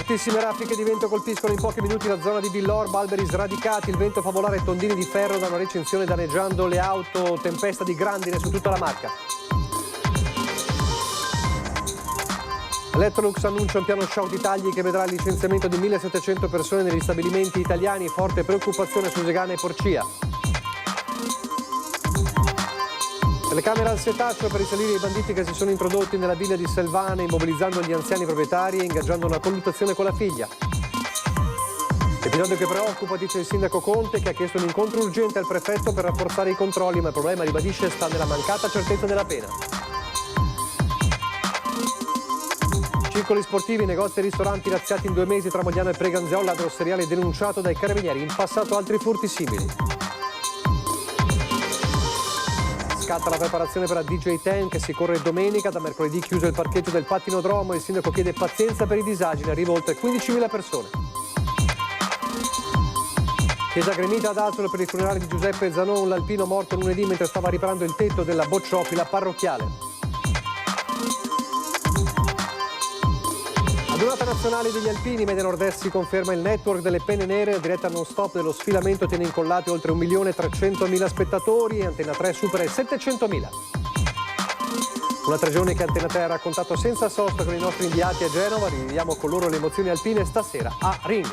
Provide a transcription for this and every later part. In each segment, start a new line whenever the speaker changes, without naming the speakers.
Fortissime raffiche di vento colpiscono in pochi minuti la zona di Villorba, alberi sradicati, il vento fa volare tondini di ferro da una recinzione danneggiando le auto, tempesta di grandine su tutta la Marca. Electrolux annuncia un piano shock di tagli che vedrà il licenziamento di 1700 persone negli stabilimenti italiani, forte preoccupazione su Zegana e Porcia. Telecamera al setaccio per risalire i banditi che si sono introdotti nella villa di Selvane, immobilizzando gli anziani proprietari e ingaggiando una colluttazione con la figlia. Episodio che preoccupa, dice il sindaco Conte, che ha chiesto un incontro urgente al prefetto per rafforzare i controlli, ma il problema, ribadisce, sta nella mancata certezza della pena. Circoli sportivi, negozi e ristoranti razziati in 2 mesi tra Mogliano e Preganzio, ladro seriale denunciato dai carabinieri, in passato altri furti simili. Scatta la preparazione per la DJ10 che si corre domenica, da mercoledì chiuso il parcheggio del Pattinodromo, il sindaco chiede pazienza per i disagi, in arrivo oltre 15.000 persone. Chiesa gremita ad Asolo per il funerale di Giuseppe Zanon, l'alpino morto lunedì mentre stava riparando il tetto della bocciofila parrocchiale. Giornata nazionale degli alpini, Media Nord-Est si conferma il network delle penne nere, la diretta non stop dello sfilamento tiene incollati oltre 1.300.000 spettatori e Antena 3 supera i 700.000. Una 3 giorni che Antena 3 ha raccontato senza sosta con i nostri inviati a Genova, riviviamo con loro le emozioni alpine stasera a Ring.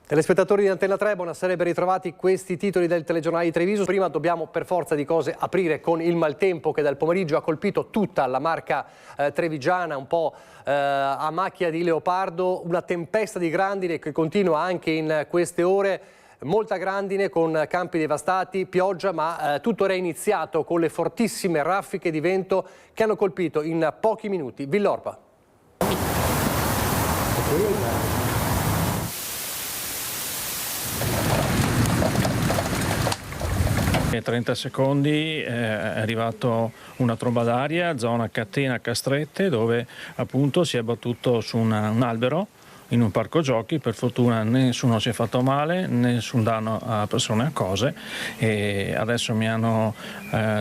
Telespettatori di Antena 3, buonasera e ben ritrovati. Questi titoli del telegiornale di Treviso. Prima dobbiamo per forza di cose aprire con il maltempo che dal pomeriggio ha colpito tutta la Marca trevigiana, un po' a macchia di leopardo, una tempesta di grandine che continua anche in queste ore. Molta grandine con campi devastati, pioggia, ma tutto era iniziato con le fortissime raffiche di vento che hanno colpito in pochi minuti Villorba.
30 secondi è arrivato una tromba d'aria, zona Catena Castrette, dove appunto si è battuto su un albero in un parco giochi. Per fortuna nessuno si è fatto male, nessun danno a persone e a cose, e adesso mi hanno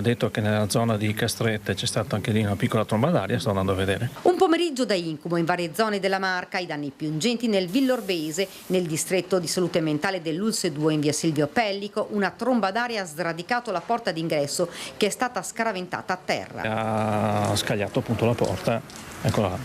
detto che nella zona di Castrette c'è stata anche lì una piccola tromba d'aria, sto andando a vedere.
Un pomeriggio da incubo in varie zone della Marca, i danni più ingenti nel Villorbese, nel distretto di salute mentale dell'Ulse 2 in via Silvio Pellico, una tromba d'aria ha sradicato la porta d'ingresso che è stata scaraventata a terra.
Ha scagliato appunto la porta, eccola là.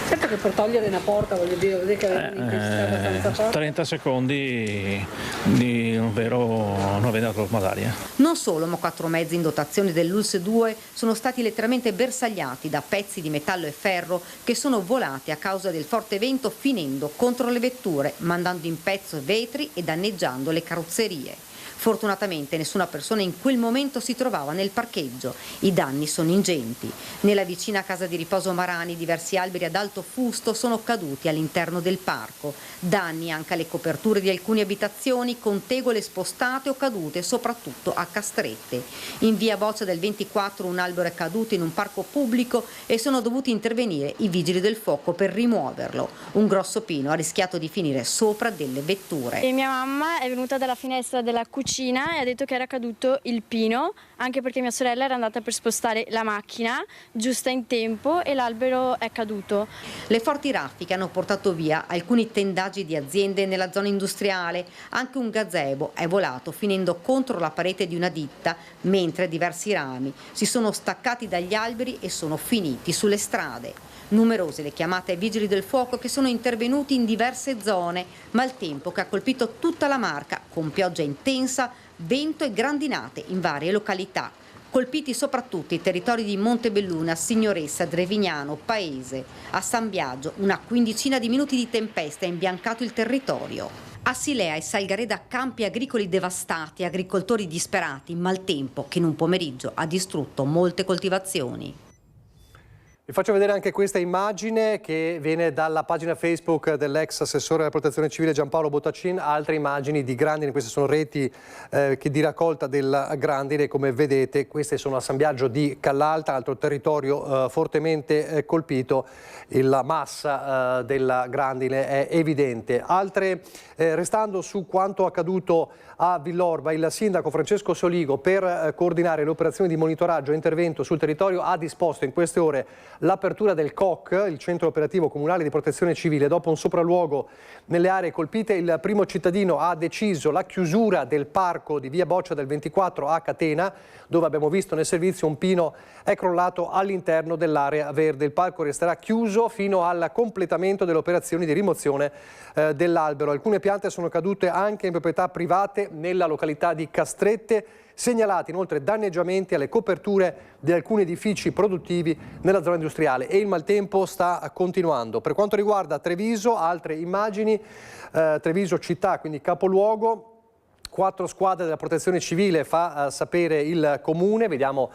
Certo che per togliere una porta, voglio dire, vedete che è abbastanza forte.
30 secondi di una vera tromba d'aria.
Non solo, ma 4 mezzi in dotazione dell'Ulse 2 sono stati letteralmente bersagliati da pezzi di metallo e ferro che sono volati a causa del forte vento, finendo contro le vetture, mandando in pezzo vetri e danneggiando le carrozzerie. Fortunatamente nessuna persona in quel momento si trovava nel parcheggio. I danni sono ingenti. Nella vicina casa di riposo Marani diversi alberi ad alto fusto sono caduti all'interno del parco. Danni anche alle coperture di alcune abitazioni con tegole spostate o cadute soprattutto a Castrette. In via Boccia del 24 un albero è caduto in un parco pubblico e sono dovuti intervenire i vigili del fuoco per rimuoverlo. Un grosso pino ha rischiato di finire sopra delle vetture.
E mia mamma è venuta dalla finestra della cucina e ha detto che era caduto il pino, anche perché mia sorella era andata per spostare la macchina giusta in tempo e l'albero è caduto.
Le forti raffiche hanno portato via alcuni tendaggi di aziende nella zona industriale, anche un gazebo è volato finendo contro la parete di una ditta, mentre diversi rami si sono staccati dagli alberi e sono finiti sulle strade. Numerose le chiamate ai vigili del fuoco che sono intervenuti in diverse zone, maltempo che ha colpito tutta la Marca con pioggia intensa, vento e grandinate in varie località. Colpiti soprattutto i territori di Montebelluna, Signoressa, Drevignano, Paese. A San Biagio una quindicina di minuti di tempesta ha imbiancato il territorio. A Silea e Salgareda campi agricoli devastati, agricoltori disperati, maltempo che in un pomeriggio ha distrutto molte coltivazioni.
Vi faccio vedere anche questa immagine che viene dalla pagina Facebook dell'ex assessore alla protezione civile Giampaolo Bottacin. Altre immagini di grandine, queste sono reti di raccolta del grandine, come vedete queste sono a San Biagio di Callalta, altro territorio fortemente colpito. La massa della grandine è evidente. Altre, restando su quanto accaduto a Villorba, il sindaco Francesco Soligo, per coordinare le operazioni di monitoraggio e intervento sul territorio, ha disposto in queste ore l'apertura del COC, il Centro Operativo Comunale di Protezione Civile. Dopo un sopralluogo nelle aree colpite, il primo cittadino ha deciso la chiusura del parco di via Boccia del 24 a Catena, dove abbiamo visto nel servizio un pino è crollato all'interno dell'area verde. Il parco resterà chiuso fino al completamento delle operazioni di rimozione dell'albero. Alcune piante sono cadute anche in proprietà private nella località di Castrette. Segnalati inoltre danneggiamenti alle coperture di alcuni edifici produttivi nella zona industriale e il maltempo sta continuando. Per quanto riguarda Treviso, altre immagini, Treviso città, quindi capoluogo. 4 squadre della protezione civile fa sapere il comune, vediamo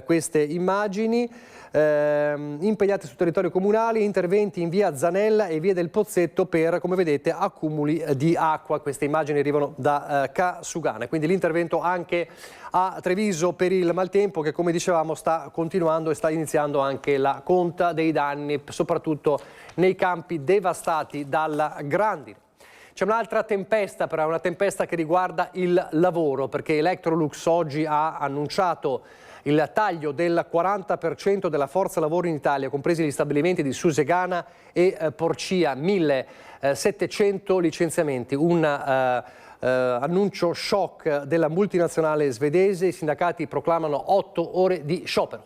queste immagini, impegnate sul territorio comunale, interventi in via Zanella e via del Pozzetto per, come vedete, accumuli di acqua. Queste immagini arrivano da Casugana, quindi l'intervento anche a Treviso per il maltempo che, come dicevamo, sta continuando e sta iniziando anche la conta dei danni, soprattutto nei campi devastati dalla grandine. C'è un'altra tempesta, però una tempesta che riguarda il lavoro, perché Electrolux oggi ha annunciato il taglio del 40% della forza lavoro in Italia, compresi gli stabilimenti di Susegana e Porcia, 1700 licenziamenti. Un annuncio shock della multinazionale svedese, i sindacati proclamano 8 ore di sciopero.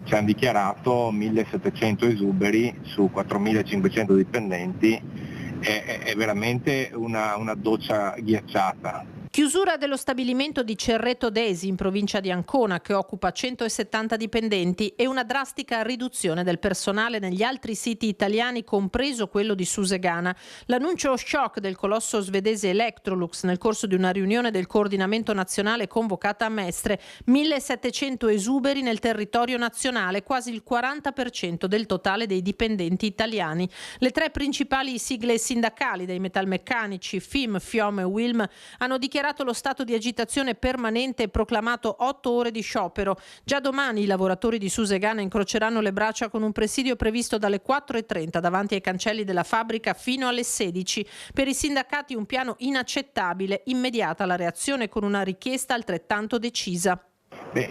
Ci hanno dichiarato 1700 esuberi su 4500 dipendenti. È veramente una doccia ghiacciata.
Chiusura dello stabilimento di Cerreto d'Esi in provincia di Ancona, che occupa 170 dipendenti, e una drastica riduzione del personale negli altri siti italiani, compreso quello di Susegana. L'annuncio shock del colosso svedese Electrolux nel corso di una riunione del coordinamento nazionale convocata a Mestre: 1700 esuberi nel territorio nazionale, quasi il 40% del totale dei dipendenti italiani. Le 3 principali sigle sindacali dei metalmeccanici, FIM, FIOM e WILM, hanno dichiarato lo stato di agitazione permanente e proclamato 8 ore di sciopero. Già domani i lavoratori di Susegana incroceranno le braccia con un presidio previsto dalle 4:30 davanti ai cancelli della fabbrica fino alle 16. Per i sindacati un piano inaccettabile, immediata la reazione con una richiesta altrettanto decisa.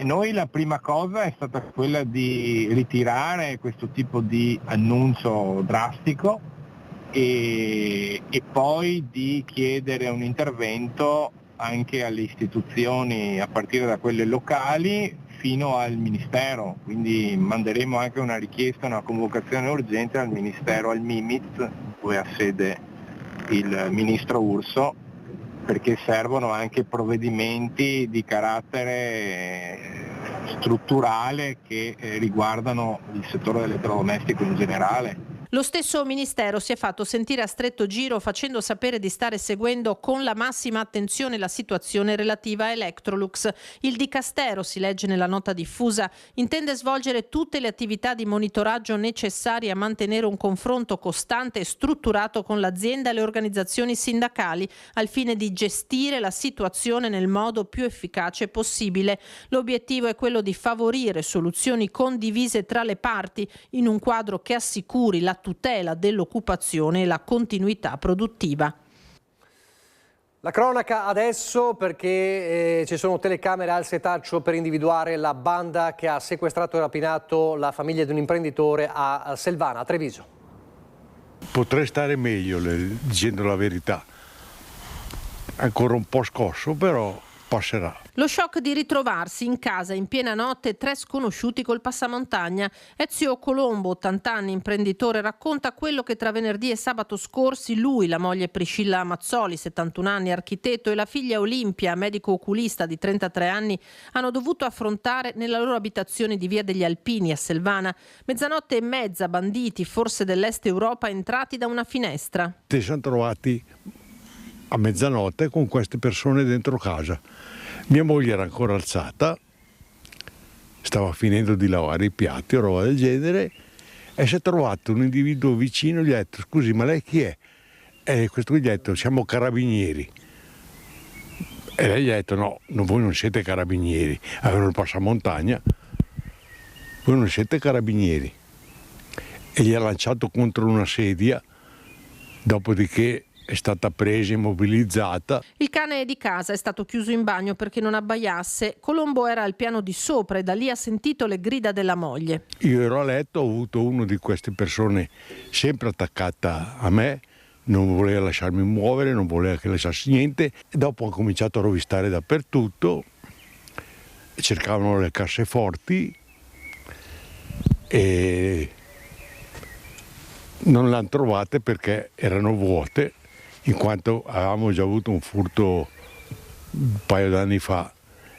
Noi la prima cosa è stata quella di ritirare questo tipo di annuncio drastico e poi di chiedere un intervento anche alle istituzioni, a partire da quelle locali fino al Ministero. Quindi manderemo anche una richiesta, una convocazione urgente al Ministero, al Mimit, dove ha sede il Ministro Urso, perché servono anche provvedimenti di carattere strutturale che riguardano il settore dell'elettrodomestico in generale.
Lo stesso Ministero si è fatto sentire a stretto giro, facendo sapere di stare seguendo con la massima attenzione la situazione relativa a Electrolux. Il Dicastero, si legge nella nota diffusa, intende svolgere tutte le attività di monitoraggio necessarie a mantenere un confronto costante e strutturato con l'azienda e le organizzazioni sindacali, al fine di gestire la situazione nel modo più efficace possibile. L'obiettivo è quello di favorire soluzioni condivise tra le parti, in un quadro che assicuri la tutela dell'occupazione e la continuità produttiva.
La cronaca adesso, perché ci sono telecamere al setaccio per individuare la banda che ha sequestrato e rapinato la famiglia di un imprenditore a Selvana, a Treviso.
Potrei stare meglio, dicendo la verità. Ancora un po' scosso, però passerà.
Lo shock di ritrovarsi in casa in piena notte 3 sconosciuti col passamontagna. Ezio Colombo, 80 anni, imprenditore, racconta quello che tra venerdì e sabato scorsi lui, la moglie Priscilla Mazzoli, 71 anni, architetto, e la figlia Olimpia, medico oculista di 33 anni, hanno dovuto affrontare nella loro abitazione di Via degli Alpini a Selvana. Mezzanotte e mezza, banditi, forse dell'est Europa, entrati da una finestra.
Si sono trovati a mezzanotte con queste persone dentro casa. Mia moglie era ancora alzata, stava finendo di lavare i piatti o roba del genere, e si è trovato un individuo vicino e gli ha detto: scusi, ma lei chi è? E questo gli ha detto: siamo carabinieri. E lei gli ha detto: no, voi non siete carabinieri, avevano il passamontagna, voi non siete carabinieri. E gli ha lanciato contro una sedia, dopodiché è stata presa e immobilizzata.
Il cane di casa è stato chiuso in bagno perché non abbaiasse. Colombo era al piano di sopra e da lì ha sentito le grida della moglie.
Io ero a letto, ho avuto una di queste persone sempre attaccata a me, non voleva lasciarmi muovere, non voleva che lasciassi niente. E dopo ho cominciato a rovistare dappertutto, cercavano le casseforti e non le hanno trovate perché erano vuote, in quanto avevamo già avuto un furto un paio d'anni fa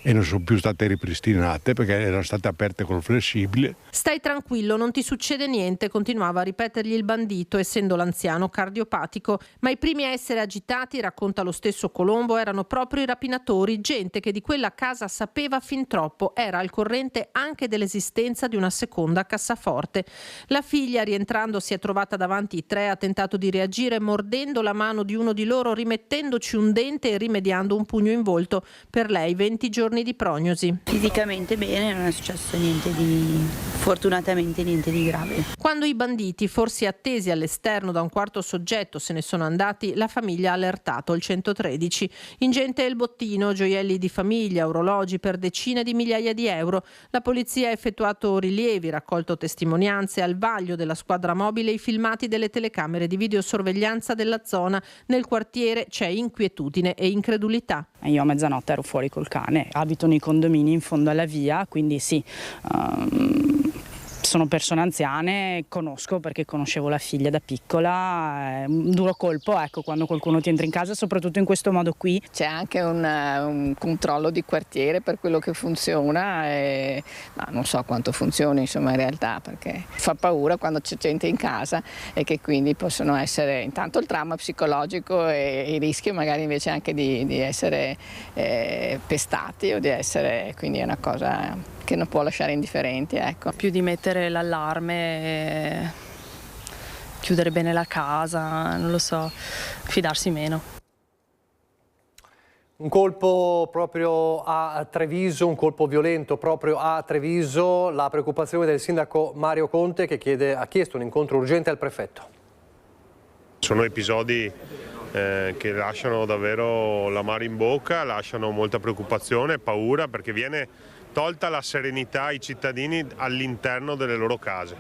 e non sono più state ripristinate perché erano state aperte col flessibile.
Stai tranquillo, non ti succede niente, continuava a ripetergli il bandito, essendo l'anziano cardiopatico. Ma i primi a essere agitati, racconta lo stesso Colombo, erano proprio i rapinatori, gente che di quella casa sapeva fin troppo, era al corrente anche dell'esistenza di una seconda cassaforte. La figlia, rientrando, si è trovata davanti i tre, ha tentato di reagire mordendo la mano di uno di loro, rimettendoci un dente e rimediando un pugno in volto. Per lei 20 giorni di prognosi.
Fisicamente bene, non è successo fortunatamente niente di grave.
Quando i banditi, forse attesi all'esterno da un quarto soggetto, se ne sono andati, la famiglia ha allertato il 113. Ingente il bottino, gioielli di famiglia, orologi per decine di migliaia di euro. La polizia ha effettuato rilievi, raccolto testimonianze, al vaglio della squadra mobile i filmati delle telecamere di videosorveglianza della zona. Nel quartiere c'è inquietudine e incredulità.
Io a mezzanotte ero fuori col cane, abito nei condomini in fondo alla via, quindi sì, sono persone anziane, conosco perché conoscevo la figlia da piccola, è un duro colpo, ecco, quando qualcuno ti entra in casa, soprattutto in questo modo qui.
C'è anche un controllo di quartiere per quello che funziona e non so quanto funzioni insomma in realtà, perché fa paura quando c'è gente in casa e che quindi possono essere intanto il trauma psicologico e il rischio magari invece anche di essere pestati o di essere, quindi è una cosa che non può lasciare indifferenti, ecco.
Più di mettere l'allarme, chiudere bene la casa, non lo so, fidarsi meno.
Un colpo proprio a Treviso, un colpo violento proprio a Treviso, la preoccupazione del sindaco Mario Conte che ha chiesto un incontro urgente al prefetto.
Sono episodi che lasciano davvero l'amaro in bocca, lasciano molta preoccupazione, paura, perché viene tolta la serenità ai cittadini all'interno delle loro case.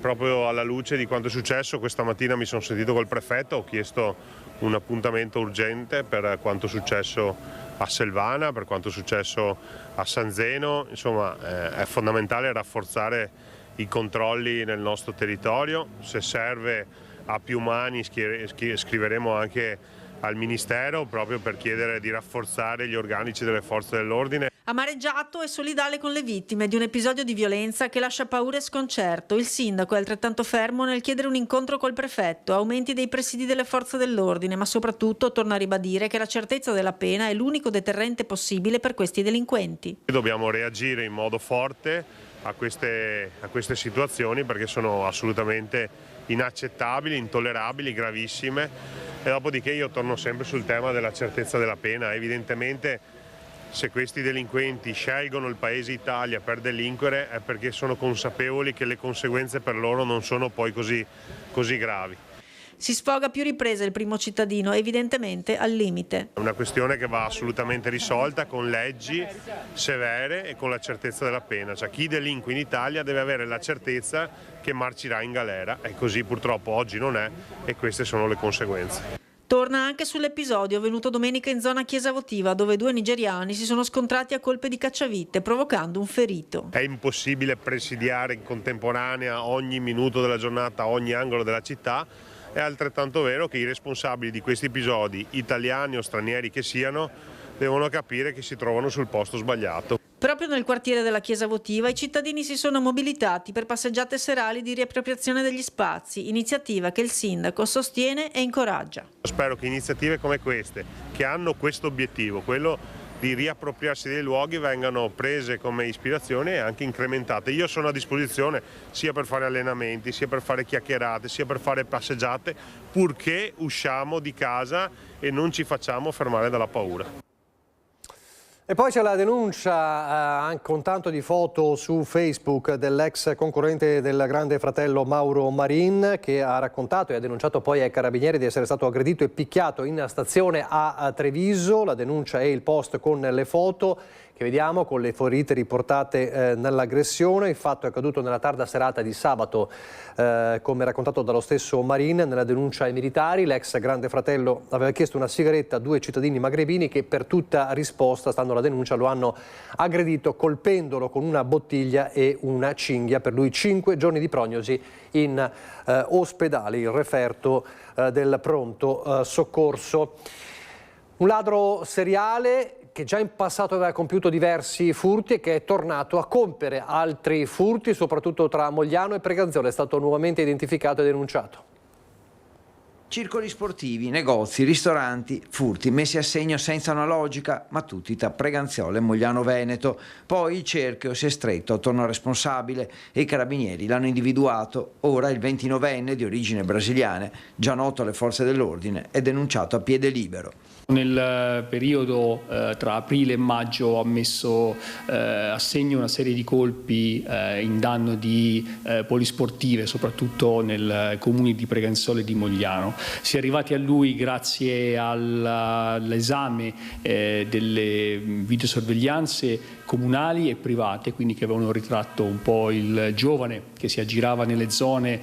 Proprio alla luce di quanto è successo, questa mattina mi sono sentito col prefetto, ho chiesto un appuntamento urgente per quanto è successo a Selvana, per quanto è successo a San Zeno. Insomma, è fondamentale rafforzare i controlli nel nostro territorio. Se serve a più mani scriveremo anche al Ministero proprio per chiedere di rafforzare gli organici delle forze dell'ordine.
Amareggiato e solidale con le vittime di un episodio di violenza che lascia paura e sconcerto. Il sindaco è altrettanto fermo nel chiedere un incontro col prefetto, aumenti dei presidi delle forze dell'ordine, ma soprattutto torna a ribadire che la certezza della pena è l'unico deterrente possibile per questi delinquenti.
Dobbiamo reagire in modo forte a queste situazioni perché sono assolutamente inaccettabili, intollerabili, gravissime. E dopodiché io torno sempre sul tema della certezza della pena. Evidentemente se questi delinquenti scelgono il paese Italia per delinquere è perché sono consapevoli che le conseguenze per loro non sono poi così gravi.
Si sfoga a più riprese il primo cittadino, evidentemente al limite.
È una questione che va assolutamente risolta con leggi severe e con la certezza della pena. Cioè chi delinque in Italia deve avere la certezza che marcirà in galera e così purtroppo oggi non è e queste sono le conseguenze.
Torna anche sull'episodio avvenuto domenica in zona Chiesa Votiva, dove 2 nigeriani si sono scontrati a colpi di cacciavite, provocando un ferito.
È impossibile presidiare in contemporanea ogni minuto della giornata, ogni angolo della città. È altrettanto vero che i responsabili di questi episodi, italiani o stranieri che siano, devono capire che si trovano sul posto sbagliato.
Proprio nel quartiere della Chiesa Votiva i cittadini si sono mobilitati per passeggiate serali di riappropriazione degli spazi, iniziativa che il sindaco sostiene e incoraggia.
Spero che iniziative come queste, che hanno questo obiettivo, quello di riappropriarsi dei luoghi, vengano prese come ispirazione e anche incrementate. Io sono a disposizione sia per fare allenamenti, sia per fare chiacchierate, sia per fare passeggiate, purché usciamo di casa e non ci facciamo fermare dalla paura.
E poi c'è la denuncia con tanto di foto su Facebook dell'ex concorrente del Grande Fratello Mauro Marin, che ha raccontato e ha denunciato poi ai carabinieri di essere stato aggredito e picchiato in stazione a Treviso. La denuncia è il post con le foto che vediamo con le ferite riportate nell'aggressione. Il fatto è accaduto nella tarda serata di sabato, come raccontato dallo stesso Marin. Nella denuncia ai militari, l'ex Grande Fratello aveva chiesto una sigaretta a 2 cittadini magrebini che per tutta risposta, stando alla denuncia, lo hanno aggredito colpendolo con una bottiglia e una cinghia. Per lui 5 giorni di prognosi in ospedale, il referto del pronto soccorso. Un ladro seriale che già in passato aveva compiuto diversi furti e che è tornato a compiere altri furti, soprattutto tra Mogliano e Preganziola, è stato nuovamente identificato e denunciato.
Circoli sportivi, negozi, ristoranti, furti messi a segno senza una logica, ma tutti tra Preganziola e Mogliano Veneto. Poi il cerchio si è stretto attorno al responsabile e i carabinieri l'hanno individuato. Ora il 29enne di origine brasiliana, già noto alle forze dell'ordine, è denunciato a piede libero.
Nel periodo tra aprile e maggio ha messo a segno una serie di colpi in danno di polisportive, soprattutto nel comune di Preganziola e di Mogliano. Si è arrivati a lui grazie all'esame delle videosorveglianze comunali e private, quindi che avevano ritratto un po' il giovane che si aggirava nelle zone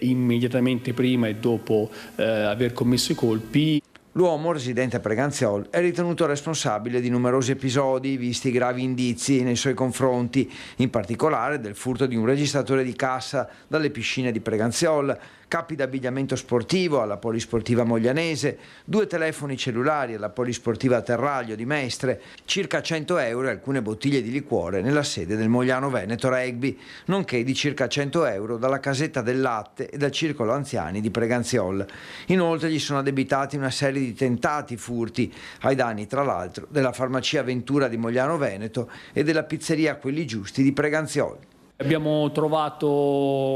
immediatamente prima e dopo aver commesso i colpi.
L'uomo, residente a Preganziola, è ritenuto responsabile di numerosi episodi, visti gravi indizi nei suoi confronti, in particolare del furto di un registratore di cassa dalle piscine di Preganziola, capi d'abbigliamento sportivo alla Polisportiva Moglianese, 2 telefoni cellulari alla Polisportiva Terraglio di Mestre, circa 100 euro e alcune bottiglie di liquore nella sede del Mogliano Veneto Rugby, nonché di circa 100 euro dalla casetta del latte e dal circolo anziani di Preganziola. Inoltre gli sono addebitati una serie di tentati furti ai danni, tra l'altro, della farmacia Ventura di Mogliano Veneto e della pizzeria Quelli Giusti di Preganziola.
Abbiamo trovato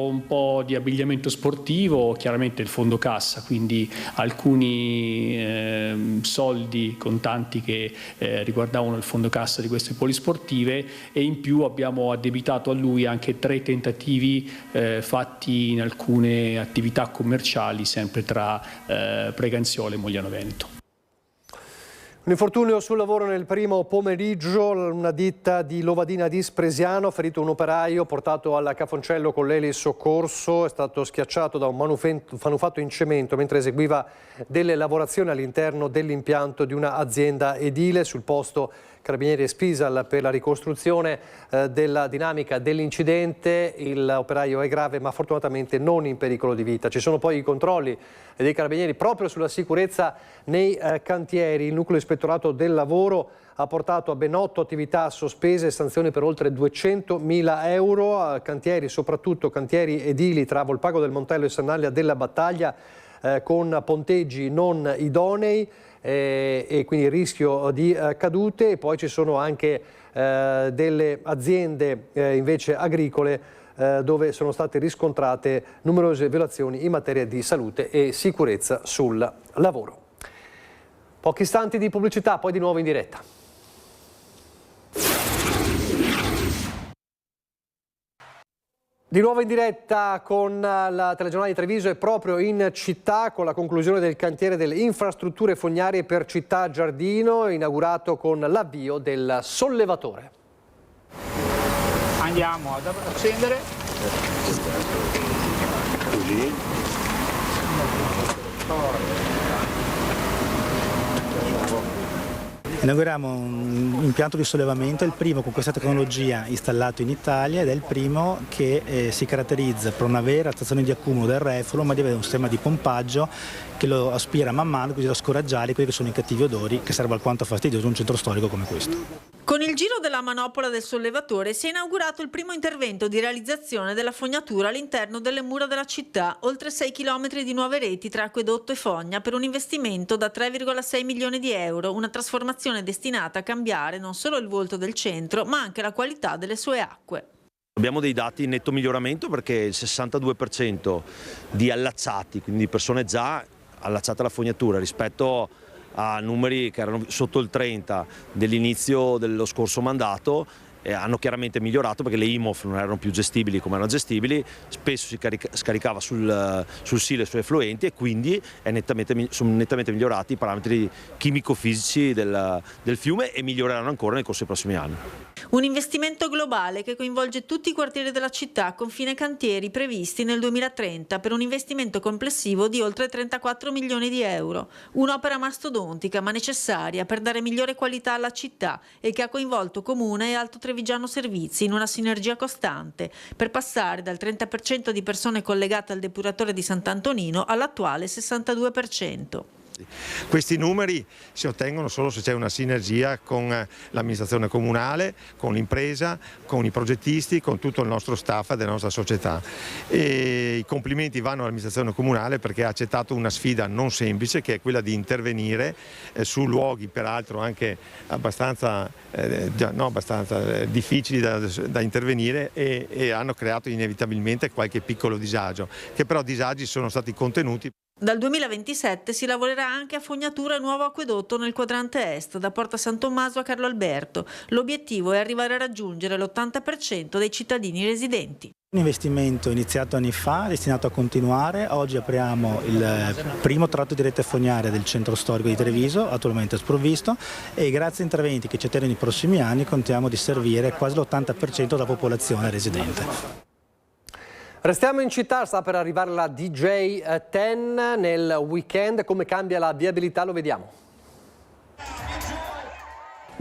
un po' di abbigliamento sportivo, chiaramente il fondo cassa, quindi alcuni soldi contanti che riguardavano il fondo cassa di queste polisportive, e in più abbiamo addebitato a lui anche 3 tentativi fatti in alcune attività commerciali sempre tra Preganziola e Mogliano Veneto.
Un infortunio sul lavoro nel primo pomeriggio, una ditta di Lovadina di Spresiano, ferito un operaio portato alla Cafoncello con l'eli soccorso, è stato schiacciato da un manufatto in cemento mentre eseguiva delle lavorazioni all'interno dell'impianto di un'azienda edile. Sul posto Carabinieri e Spisal per la ricostruzione della dinamica dell'incidente. L'operaio è grave ma fortunatamente non in pericolo di vita. Ci sono poi i controlli dei Carabinieri proprio sulla sicurezza nei cantieri. Il nucleo ispettorato del lavoro ha portato a ben 8 attività sospese e sanzioni per oltre 200.000 euro. Cantieri, soprattutto cantieri edili tra Volpago del Montello e Sannaglia della Battaglia, con ponteggi non idonei e quindi rischio di cadute. E poi ci sono anche delle aziende invece agricole dove sono state riscontrate numerose violazioni in materia di salute e sicurezza sul lavoro. Pochi istanti di pubblicità, poi di nuovo in diretta. Di nuovo in diretta con la telegiornale di Treviso e proprio in città con la conclusione del cantiere delle infrastrutture fognarie per Città Giardino, inaugurato con l'avvio del sollevatore.
Andiamo ad accendere. Così.
Inauguriamo un impianto di sollevamento, è il primo con questa tecnologia installato in Italia ed è il primo che si caratterizza per una vera stazione di accumulo del refluo, ma di avere un sistema di pompaggio che lo aspira man mano, così da scoraggiare quelli che sono i cattivi odori, che sarebbe alquanto fastidioso in un centro storico come questo.
Con il giro della manopola del sollevatore si è inaugurato il primo intervento di realizzazione della fognatura all'interno delle mura della città, oltre 6 km di nuove reti tra acquedotto e fogna per un investimento da 3,6 milioni di euro, una trasformazione destinata a cambiare non solo il volto del centro, ma anche la qualità delle sue acque.
Abbiamo dei dati in netto miglioramento perché il 62% di allacciati, quindi di persone già allacciate alla fognatura rispetto a numeri che erano sotto il 30 dell'inizio dello scorso mandato. Hanno chiaramente migliorato perché le IMOF non erano più gestibili come erano gestibili, spesso si scaricava sul SIL e sui effluenti, e quindi sono nettamente migliorati i parametri chimico-fisici del fiume, e miglioreranno ancora nel corso dei prossimi anni.
Un investimento globale che coinvolge tutti i quartieri della città, con fine cantieri previsti nel 2030 per un investimento complessivo di oltre 34 milioni di euro. Un'opera mastodontica ma necessaria per dare migliore qualità alla città e che ha coinvolto Comune e Alto Trevigiano Servizi in una sinergia costante per passare dal 30% di persone collegate al depuratore di Sant'Antonino all'attuale 62%.
Questi numeri si ottengono solo se c'è una sinergia con l'amministrazione comunale, con l'impresa, con i progettisti, con tutto il nostro staff della nostra società. E i complimenti vanno all'amministrazione comunale perché ha accettato una sfida non semplice, che è quella di intervenire su luoghi peraltro anche abbastanza difficili da intervenire, e hanno creato inevitabilmente qualche piccolo disagio, che però disagi sono stati contenuti.
Dal 2027 si lavorerà anche a fognatura e nuovo acquedotto nel quadrante est, da Porta San Tommaso a Carlo Alberto. L'obiettivo è arrivare a raggiungere l'80% dei cittadini residenti.
Un investimento iniziato anni fa, destinato a continuare. Oggi apriamo il primo tratto di rete fognaria del centro storico di Treviso, attualmente sprovvisto, e grazie a interventi che ci attendono nei prossimi anni contiamo di servire quasi l'80% della popolazione residente.
Restiamo in città, sta per arrivare la DJ10 nel weekend. Come cambia la viabilità lo vediamo.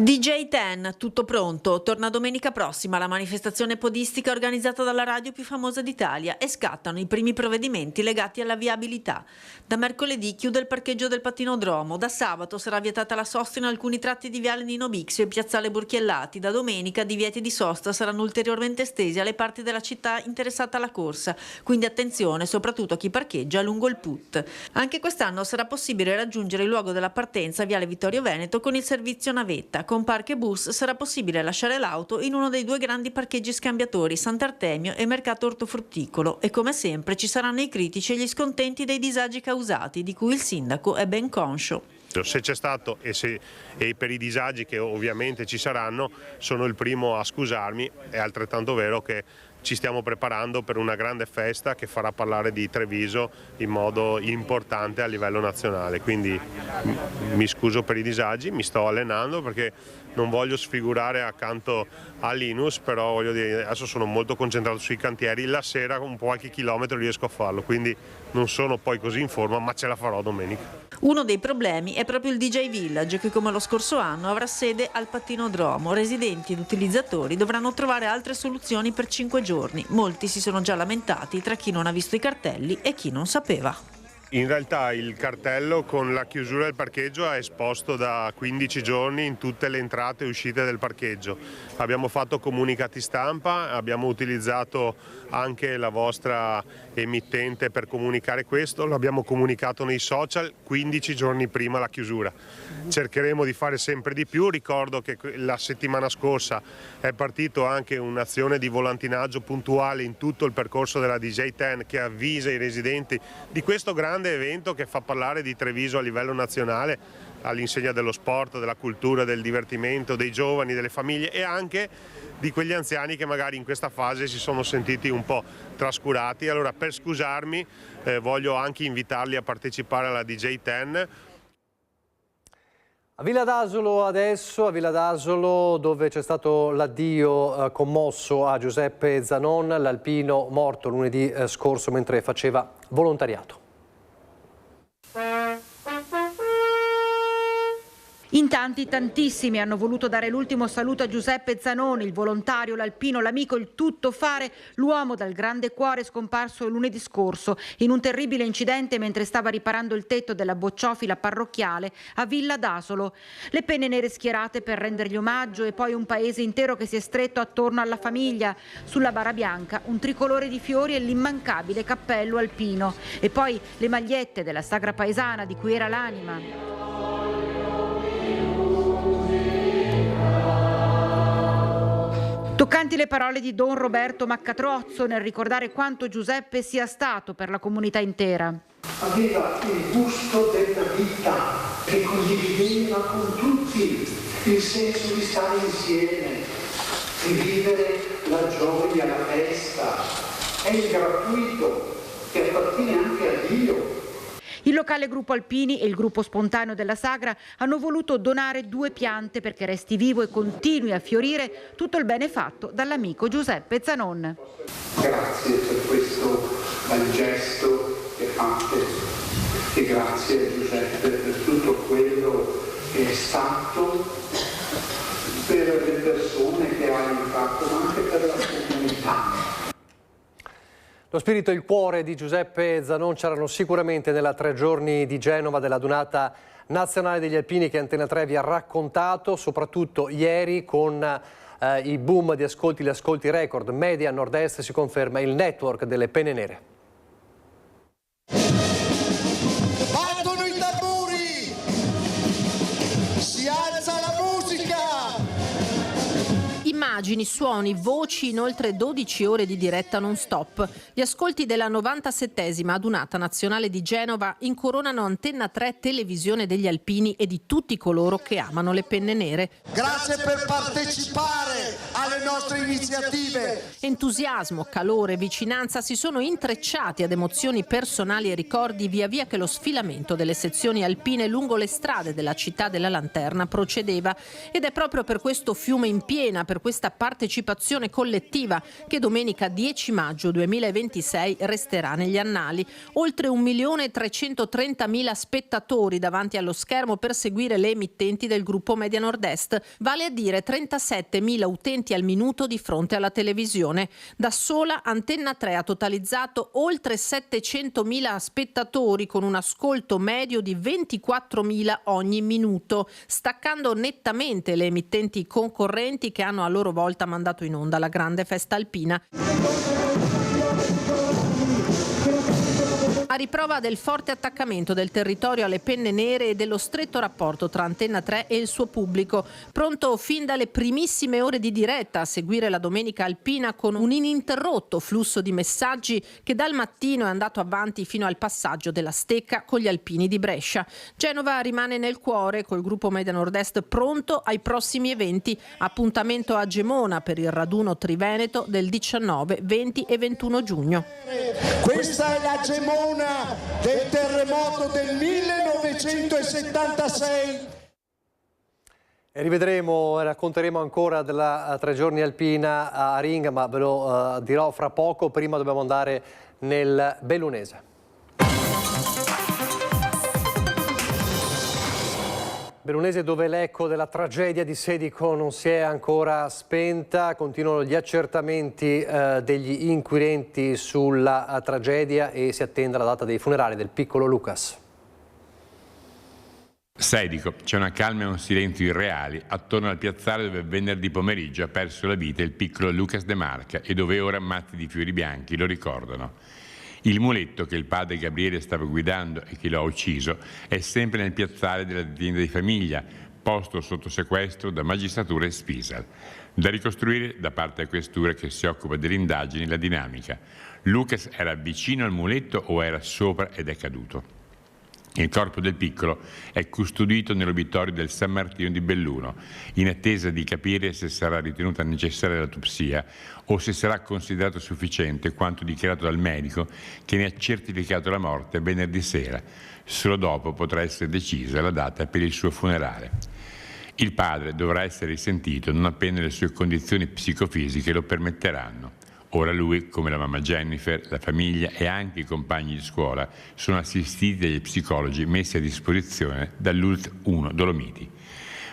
DJ10, tutto pronto. Torna domenica prossima la manifestazione podistica organizzata dalla radio più famosa d'Italia, e scattano i primi provvedimenti legati alla viabilità. Da mercoledì chiude il parcheggio del Pattinodromo, da sabato sarà vietata la sosta in alcuni tratti di Viale Nino Bixio e Piazzale Burchiellati, da domenica divieti di sosta saranno ulteriormente estesi alle parti della città interessata alla corsa, quindi attenzione soprattutto a chi parcheggia lungo il PUT. Anche quest'anno sarà possibile raggiungere il luogo della partenza Viale Vittorio Veneto con il servizio navetta. Con parco e bus sarà possibile lasciare l'auto in uno dei due grandi parcheggi scambiatori, Sant'Artemio e Mercato Ortofrutticolo, e come sempre ci saranno i critici e gli scontenti dei disagi causati, di cui il sindaco è ben conscio.
Se c'è stato e per i disagi che ovviamente ci saranno, sono il primo a scusarmi. È altrettanto vero che ci stiamo preparando per una grande festa che farà parlare di Treviso in modo importante a livello nazionale, quindi mi scuso per i disagi, mi sto allenando perché non voglio sfigurare accanto a Linus, però voglio dire, adesso sono molto concentrato sui cantieri, la sera un qualche chilometro riesco a farlo, quindi non sono poi così in forma, ma ce la farò domenica.
Uno dei problemi è proprio il DJ Village, che come lo scorso anno avrà sede al Pattinodromo. Residenti ed utilizzatori dovranno trovare altre soluzioni per 5 giorni. Molti si sono già lamentati tra chi non ha visto i cartelli e chi non sapeva.
In realtà il cartello con la chiusura del parcheggio è esposto da 15 giorni in tutte le entrate e uscite del parcheggio. Abbiamo fatto comunicati stampa, abbiamo utilizzato anche la vostra emittente per comunicare questo, l'abbiamo comunicato nei social 15 giorni prima la chiusura. Cercheremo di fare sempre di più. Ricordo che la settimana scorsa è partito anche un'azione di volantinaggio puntuale in tutto il percorso della DJ10 che avvisa i residenti di questo grande evento che fa parlare di Treviso a livello nazionale, all'insegna dello sport, della cultura, del divertimento, dei giovani, delle famiglie e anche di quegli anziani che magari in questa fase si sono sentiti un po' trascurati. Allora, per scusarmi, voglio anche invitarli a partecipare alla DJ10.
A Villa d'Asolo adesso, a Villa d'Asolo dove c'è stato l'addio commosso a Giuseppe Zanon, l'alpino morto lunedì scorso mentre faceva volontariato.
In tanti, tantissimi hanno voluto dare l'ultimo saluto a Giuseppe Zanoni, il volontario, l'alpino, l'amico, il tuttofare, l'uomo dal grande cuore scomparso lunedì scorso in un terribile incidente mentre stava riparando il tetto della bocciofila parrocchiale a Villa d'Asolo. Le penne nere schierate per rendergli omaggio e poi un paese intero che si è stretto attorno alla famiglia. Sulla bara bianca un tricolore di fiori e l'immancabile cappello alpino. E poi le magliette della sagra paesana di cui era l'anima. Toccanti le parole di Don Roberto Maccatrozzo nel ricordare quanto Giuseppe sia stato per la comunità intera.
Aveva il gusto della vita, che condivideva con tutti il senso di stare insieme, di vivere la gioia, la festa. È il gratuito che appartiene anche a Dio.
Il locale Gruppo Alpini e il gruppo spontaneo della Sagra hanno voluto donare 2 piante perché resti vivo e continui a fiorire tutto il bene fatto dall'amico Giuseppe Zanon.
Grazie per questo bel gesto che fate e grazie a Giuseppe per tutto quello che è stato per le persone che ha aiutato, ma anche per la comunità.
Lo spirito e il cuore di Giuseppe Zanon c'erano sicuramente nella 3 giorni di Genova della Donata Nazionale degli Alpini che Antena 3 vi ha raccontato, soprattutto ieri con il boom di ascolti, gli ascolti record. Media Nord-Est si conferma il network delle penne nere.
Battono i tamburi! Si alza la musica!
Immagini, suoni, voci in oltre 12 ore di diretta non stop. Gli ascolti della 97esima Adunata Nazionale di Genova incoronano Antena 3 Televisione degli Alpini e di tutti coloro che amano le penne nere.
Grazie per partecipare alle nostre iniziative.
Entusiasmo, calore, vicinanza si sono intrecciati ad emozioni personali e ricordi via via che lo sfilamento delle sezioni alpine lungo le strade della città della Lanterna procedeva. Ed è proprio per questo fiume in piena, per questa partecipazione collettiva che domenica 10 maggio 2026 resterà negli annali. Oltre 1.330.000 spettatori davanti allo schermo per seguire le emittenti del gruppo Media Nord-Est, vale a dire 37.000 utenti al minuto di fronte alla televisione. Da sola Antena 3 ha totalizzato oltre 700.000 spettatori con un ascolto medio di 24.000 ogni minuto, staccando nettamente le emittenti concorrenti che hanno a loro volta mandato in onda la grande festa alpina. A riprova del forte attaccamento del territorio alle penne nere e dello stretto rapporto tra Antena 3 e il suo pubblico, pronto fin dalle primissime ore di diretta a seguire la domenica alpina con un ininterrotto flusso di messaggi che dal mattino è andato avanti fino al passaggio della Stecca con gli alpini di Brescia. Genova rimane nel cuore col gruppo Media Nord-Est pronto ai prossimi eventi. Appuntamento a Gemona per il raduno triveneto del 19, 20 e 21 giugno.
Questa è la Gemona del terremoto del 1976.
E rivedremo e racconteremo ancora della 3 giorni alpina a Ringa, ma ve lo dirò fra poco. Prima dobbiamo andare nel Bellunese. Bellunese, dove l'eco della tragedia di Sedico non si è ancora spenta, continuano gli accertamenti degli inquirenti sulla tragedia e si attende la data dei funerali del piccolo Lucas.
Sedico, c'è una calma e un silenzio irreali attorno al piazzale dove venerdì pomeriggio ha perso la vita il piccolo Lucas De Marca e dove ora mazzi di fiori bianchi lo ricordano. Il muletto che il padre Gabriele stava guidando e che lo ha ucciso è sempre nel piazzale dell'azienda di famiglia, posto sotto sequestro da magistratura e Spisal. Da ricostruire da parte della questura che si occupa delle indagini la dinamica. Lucas era vicino al muletto o era sopra ed è caduto? Il corpo del piccolo è custodito nell'obitorio del San Martino di Belluno, in attesa di capire se sarà ritenuta necessaria l'autopsia o se sarà considerato sufficiente quanto dichiarato dal medico che ne ha certificato la morte venerdì sera. Solo dopo potrà essere decisa la data per il suo funerale. Il padre dovrà essere risentito non appena le sue condizioni psicofisiche lo permetteranno. Ora lui, come la mamma Jennifer, la famiglia e anche i compagni di scuola sono assistiti dagli psicologi messi a disposizione dall'ULT 1 Dolomiti.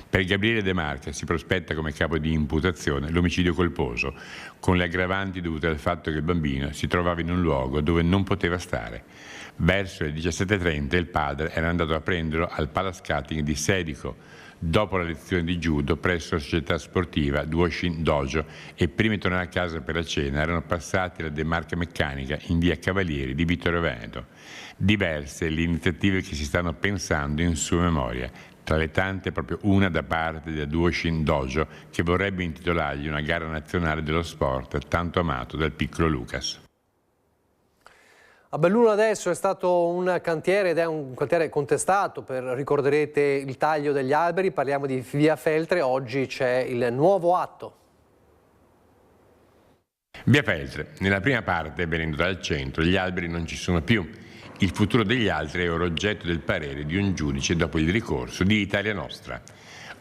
Per Gabriele De Marca si prospetta come capo di imputazione l'omicidio colposo, con le aggravanti dovute al fatto che il bambino si trovava in un luogo dove non poteva stare. Verso le 17:30 il padre era andato a prenderlo al palaskating di Sedico, dopo la lezione di judo presso la società sportiva Duoshin Dojo e prima di tornare a casa per la cena erano passati alla De Marca Meccanica in via Cavalieri di Vittorio Veneto. Diverse le iniziative che si stanno pensando in sua memoria, tra le tante proprio una da parte della Duoshin Dojo che vorrebbe intitolargli una gara nazionale dello sport tanto amato dal piccolo Lucas.
A Belluno adesso è stato un cantiere ed è un cantiere contestato, ricorderete il taglio degli alberi, parliamo di via Feltre, oggi c'è il nuovo atto.
Via Feltre, nella prima parte, venendo dal centro, gli alberi non ci sono più. Il futuro degli altri è ora oggetto del parere di un giudice dopo il ricorso di Italia Nostra.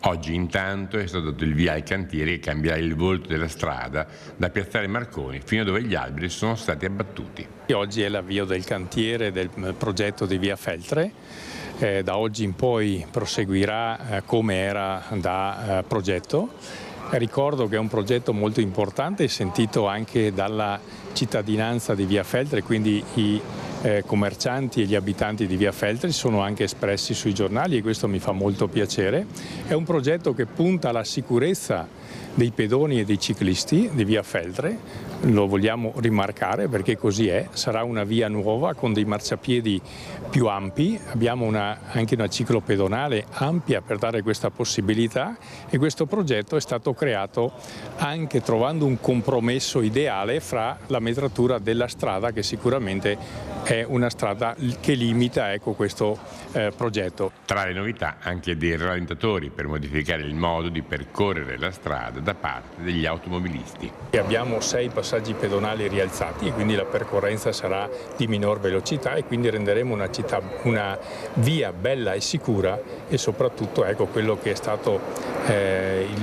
Oggi intanto è stato dato il via al cantiere che cambierà il volto della strada da Piazzale Marconi fino a dove gli alberi sono stati abbattuti.
Oggi è l'avvio del cantiere del progetto di via Feltre. Da oggi in poi proseguirà come era da progetto. Ricordo che è un progetto molto importante e sentito anche dalla cittadinanza di via Feltre, quindi i commercianti e gli abitanti di via Feltre sono anche espressi sui giornali e questo mi fa molto piacere. È un progetto che punta alla sicurezza dei pedoni e dei ciclisti di via Feltre, lo vogliamo rimarcare perché così è, sarà una via nuova con dei marciapiedi più ampi, abbiamo anche una ciclopedonale ampia per dare questa possibilità e questo progetto è stato creato anche trovando un compromesso ideale fra la metratura della strada che sicuramente è una strada che limita questo progetto.
Tra le novità anche dei rallentatori per modificare il modo di percorrere la strada da parte degli automobilisti.
Abbiamo 6 passaggi pedonali rialzati e quindi la percorrenza sarà di minor velocità e quindi renderemo una via bella e sicura e soprattutto quello che è stato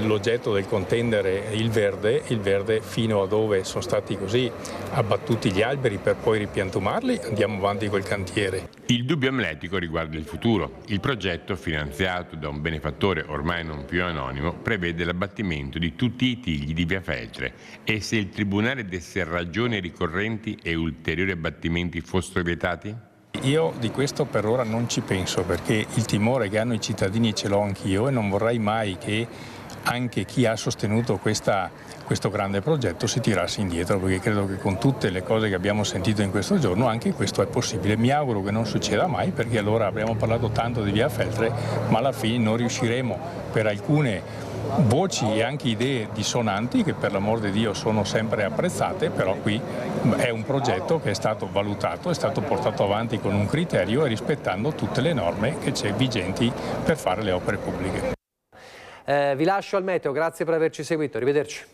l'oggetto del contendere il verde fino a dove sono stati così abbattuti gli alberi per poi ripiantumarli, andiamo avanti col cantiere.
Il dubbio amletico riguarda il futuro. Il progetto, finanziato da un benefattore ormai non più anonimo, prevede l'abbattimento di tutti i tigli di via Feltre e se il Tribunale desse ragione ai ricorrenti e ulteriori abbattimenti fossero vietati?
Io di questo per ora non ci penso perché il timore che hanno i cittadini ce l'ho anch'io e non vorrei mai che anche chi ha sostenuto questo grande progetto si tirasse indietro perché credo che con tutte le cose che abbiamo sentito in questo giorno anche questo è possibile. Mi auguro che non succeda mai perché allora abbiamo parlato tanto di via Feltre ma alla fine non riusciremo per alcune voci e anche idee dissonanti che per l'amor di Dio sono sempre apprezzate, però qui è un progetto che è stato valutato, è stato portato avanti con un criterio e rispettando tutte le norme che c'è vigenti per fare le opere pubbliche.
Vi lascio al meteo, grazie per averci seguito, arrivederci.